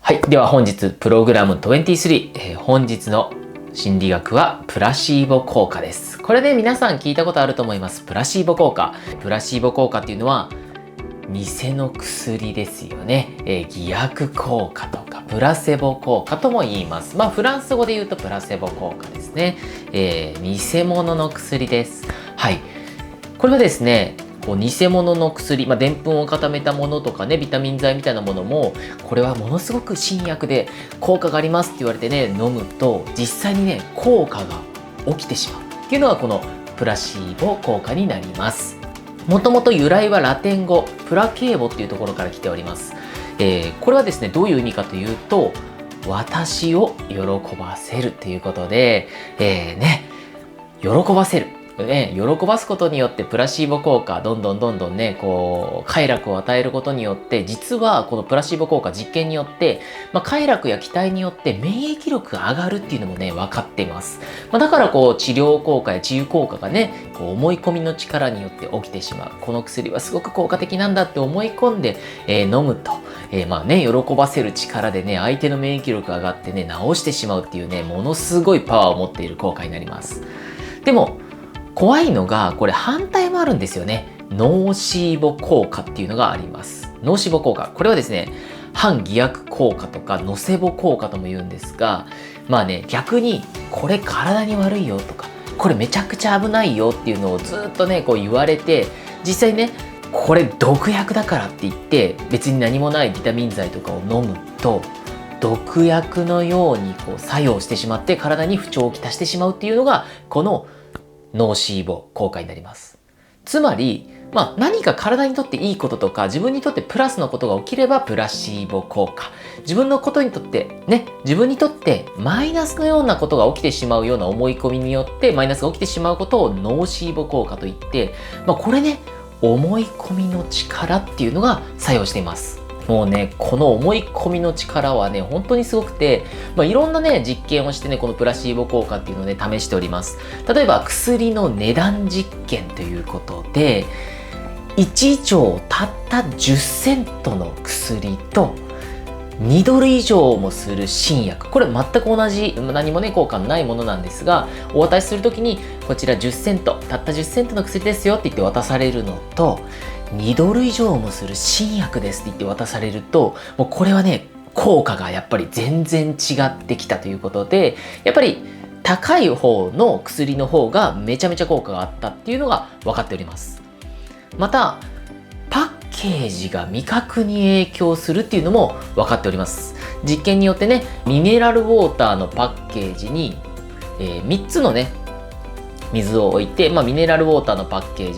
はい。では本日、プログラム23、本日の心理学はプラシーボ効果です。これね、皆さん聞いたことあると思います。プラシーボ効果。プラシーボ効果っていうのは、偽の薬ですよね。偽薬効果とか、プラセボ効果とも言います。フランス語で言うとプラセボ効果ですね。偽物の薬です。はい。これはですね、偽物の薬、でんぷんを固めたものとかね、ビタミン剤みたいなものも、これはものすごく新薬で効果がありますって言われてね、飲むと、実際にね、効果が起きてしまうっていうのがこのプラシーボ効果になります。もともと由来はラテン語、プラケーボっていうところから来ております。これはですね、どういう意味かというと、私を喜ばせるっていうことで、喜ばせる。喜ばすことによってプラシーボ効果、どんどんね、快楽を与えることによって、実はこのプラシーボ効果実験によって、快楽や期待によって免疫力が上がるっていうのもね、分かっています。だから治療効果や治癒効果がね、思い込みの力によって起きてしまう。この薬はすごく効果的なんだって思い込んで、飲むと、喜ばせる力でね、相手の免疫力が上がってね、治してしまうっていうね、ものすごいパワーを持っている効果になります。でも、怖いのが、これ反対もあるんですよね。ノーシーボ効果っていうのがあります。ノーシーボ効果。これはですね、反偽薬効果とか、ノセボ効果とも言うんですが、逆に、これ体に悪いよとか、これめちゃくちゃ危ないよっていうのをずっとね、言われて、実際ね、これ毒薬だからって言って、別に何もないビタミン剤とかを飲むと、毒薬のように作用してしまって、体に不調をきたしてしまうっていうのが、このノーシーボ効果になります。つまり、何か体にとっていいこととか、自分にとってプラスのことが起きればプラシーボ効果。自分にとってマイナスのようなことが起きてしまうような思い込みによってマイナスが起きてしまうことをノーシーボ効果といって、これね、思い込みの力っていうのが作用しています。もうね、この思い込みの力はね、本当にすごくて、いろんなね、実験をしてね、このプラシーボ効果っていうのをね、試しております。例えば、薬の値段実験ということで、1錠たった10セントの薬と、2ドル以上もする新薬。これ全く同じ、何もね、効果のないものなんですが、お渡しするときに、こちら10セント、たった10セントの薬ですよって言って渡されるのと、2ドル以上もする新薬ですって言って渡されると、もうこれはね、効果がやっぱり全然違ってきたということで、やっぱり高い方の薬の方がめちゃめちゃ効果があったっていうのが分かっております。また、パッケージが味覚に影響するっていうのも分かっております。実験によってね、ミネラルウォーターのパッケージに、3つのね、水を置いて、ミネラルウォーターのパッケー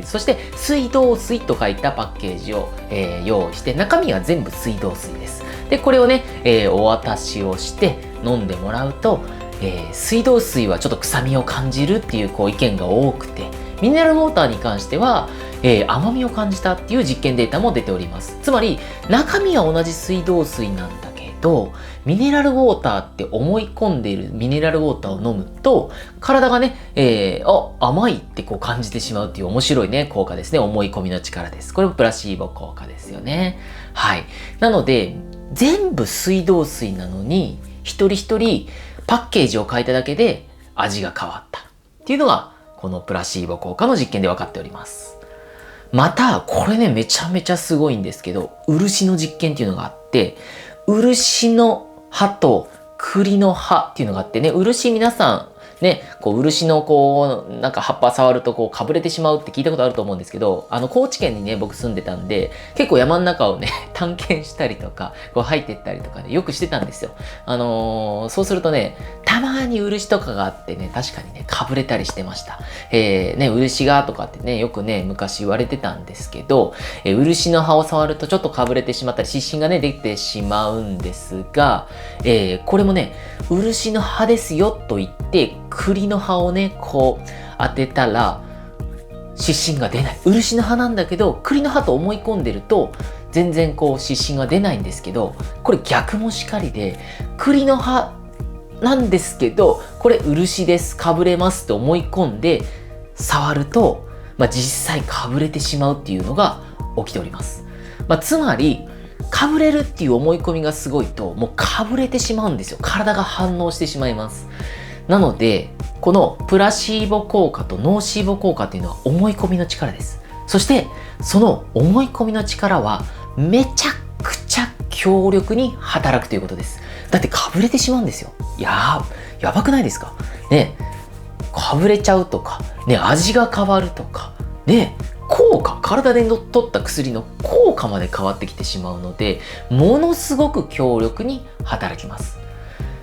ジ、そして水道水と書いたパッケージを、用意して、中身は全部水道水です。で、これをね、お渡しをして飲んでもらうと、水道水はちょっと臭みを感じるっていう意見が多くて、ミネラルウォーターに関しては、甘みを感じたっていう実験データも出ております。つまり、中身は同じ水道水なんだけど、ミネラルウォーターって思い込んでいるミネラルウォーターを飲むと、体がね、甘いって感じてしまうっていう面白いね、効果ですね。思い込みの力です。これもプラシーボ効果ですよね。はい。なので、全部水道水なのに、一人一人パッケージを変えただけで味が変わったっていうのが、このプラシーボ効果の実験で分かっております。また、これね、めちゃめちゃすごいんですけど、漆の実験っていうのがあって、漆の葉と栗の葉っていうのがあってね、漆皆さんね、漆の葉っぱ触るとかぶれてしまうって聞いたことあると思うんですけど、高知県にね、僕住んでたんで、結構山の中をね、探検したりとか、入ってったりとかね、よくしてたんですよ。そうするとね、たまに漆とかがあってね、確かにね、かぶれたりしてました。漆がとかってね、よくね、昔言われてたんですけど、漆の葉を触るとちょっとかぶれてしまったり、湿疹がね、できてしまうんですが、これもね、漆の葉ですよと言って、栗の葉をね、当てたら、湿疹が出ない。漆の葉なんだけど、栗の葉と思い込んでると、全然湿疹が出ないんですけど、これ逆もしかりで、栗の葉なんですけど、これ漆です、かぶれますって思い込んで、触ると、実際かぶれてしまうっていうのが起きております。つまり、かぶれるっていう思い込みがすごいと、もうかぶれてしまうんですよ。体が反応してしまいます。なので、このプラシーボ効果とノーシーボ効果っていうのは思い込みの力です。そして、その思い込みの力はめちゃくちゃ強力に働くということです。だってかぶれてしまうんですよ。やばくないですかね。かぶれちゃうとか、ね、味が変わるとか、ね、効果、体で取った薬の効果まで変わってきてしまうので、ものすごく強力に働きます。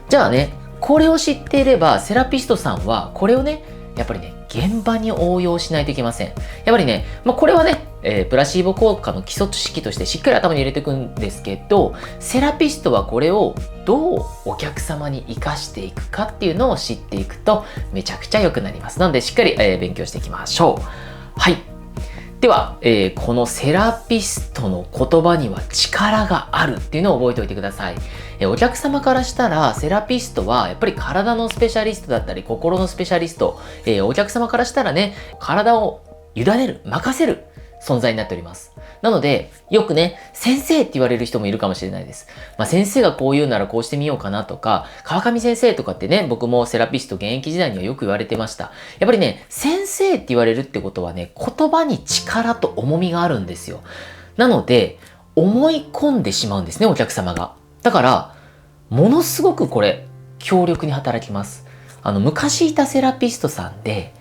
じゃあね、これを知っていれば、セラピストさんはこれをね、やっぱりね、現場に応用しないといけません。やっぱりね、これはね、プラシーボ効果の基礎知識としてしっかり頭に入れていくんですけど、セラピストはこれをどうお客様に活かしていくかっていうのを知っていくとめちゃくちゃ良くなります。なのでしっかり、勉強していきましょう。はい。では、このセラピストの言葉には力があるっていうのを覚えておいてください。お客様からしたらセラピストはやっぱり体のスペシャリストだったり心のスペシャリスト、お客様からしたらね、体を委ねる、任せる存在になっております。なので、よくね、先生って言われる人もいるかもしれないです。先生がこう言うならこうしてみようかなとか、川上先生とかってね、僕もセラピスト現役時代にはよく言われてました。やっぱりね、先生って言われるってことはね、言葉に力と重みがあるんですよ。なので、思い込んでしまうんですね、お客様が。だから、ものすごくこれ、強力に働きます。昔いたセラピストさんで、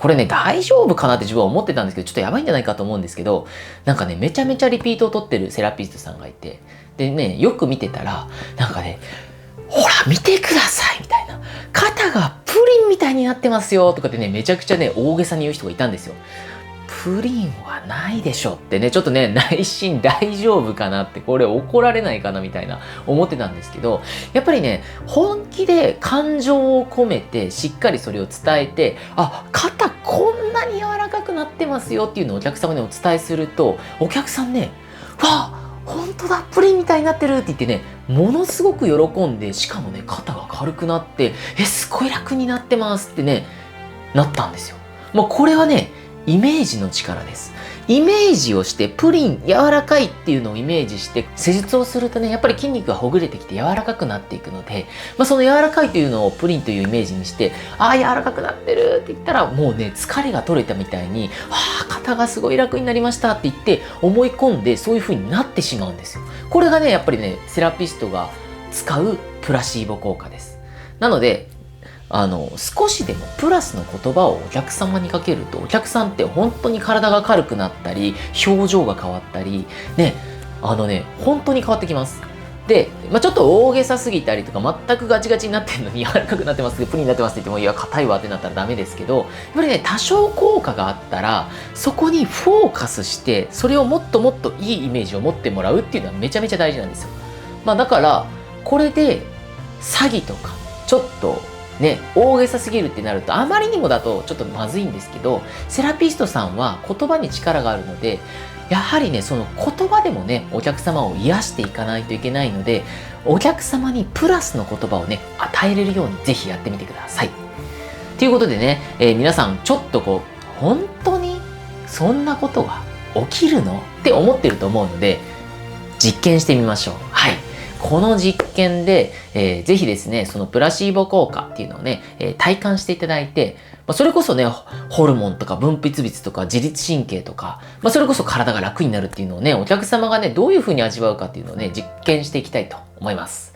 これね、大丈夫かなって自分は思ってたんですけど、ちょっとやばいんじゃないかと思うんですけど、なんかね、めちゃめちゃリピートを取ってるセラピストさんがいて、でね、よく見てたら、なんかね、ほら、見てくださいみたいな。肩がプリンみたいになってますよとかってね、めちゃくちゃね、大げさに言う人がいたんですよ。プリンはないでしょってね、ちょっとね、内心大丈夫かなって、これ怒られないかなみたいな思ってたんですけど、やっぱりね、本気で感情を込めてしっかりそれを伝えて、あ、肩こんなに柔らかくなってますよっていうのをお客様にお伝えすると、お客さんね、わあ、本当だ、プリンみたいになってるって言ってね、ものすごく喜んで、しかもね、肩が軽くなって、すごい楽になってますってね、なったんですよ。もうこれはね、イメージの力です。イメージをしてプリン柔らかいっていうのをイメージして施術をするとね、やっぱり筋肉がほぐれてきて柔らかくなっていくので、その柔らかいというのをプリンというイメージにして、ああ柔らかくなってるって言ったらもうね、疲れが取れたみたいに、ああ肩がすごい楽になりましたって言って思い込んでそういう風になってしまうんですよ。これがね、やっぱりね、セラピストが使うプラシーボ効果です。なので、少しでもプラスの言葉をお客様にかけると、お客さんって本当に体が軽くなったり、表情が変わったり、ね、本当に変わってきます。で、ちょっと大げさすぎたりとか、全くガチガチになってるのに柔らかくなってますけど、プリンになってますって言っても、いや、硬いわってなったらダメですけど、やっぱりね、多少効果があったら、そこにフォーカスして、それをもっともっといいイメージを持ってもらうっていうのはめちゃめちゃ大事なんですよ。だから、これで、詐欺とか、ちょっと、ね、大げさすぎるってなるとあまりにもだとちょっとまずいんですけど、セラピストさんは言葉に力があるので、やはりね、その言葉でもね、お客様を癒していかないといけないので、お客様にプラスの言葉をね、与えれるようにぜひやってみてください。ということでね、皆さんちょっと本当にそんなことが起きるのって思ってると思うので、実験してみましょう。はい。この実験で、ぜひですね、そのプラシーボ効果っていうのをね、体感していただいて、それこそね、ホルモンとか分泌物とか自律神経とか、それこそ体が楽になるっていうのをね、お客様がね、どういう風に味わうかっていうのをね、実験していきたいと思います。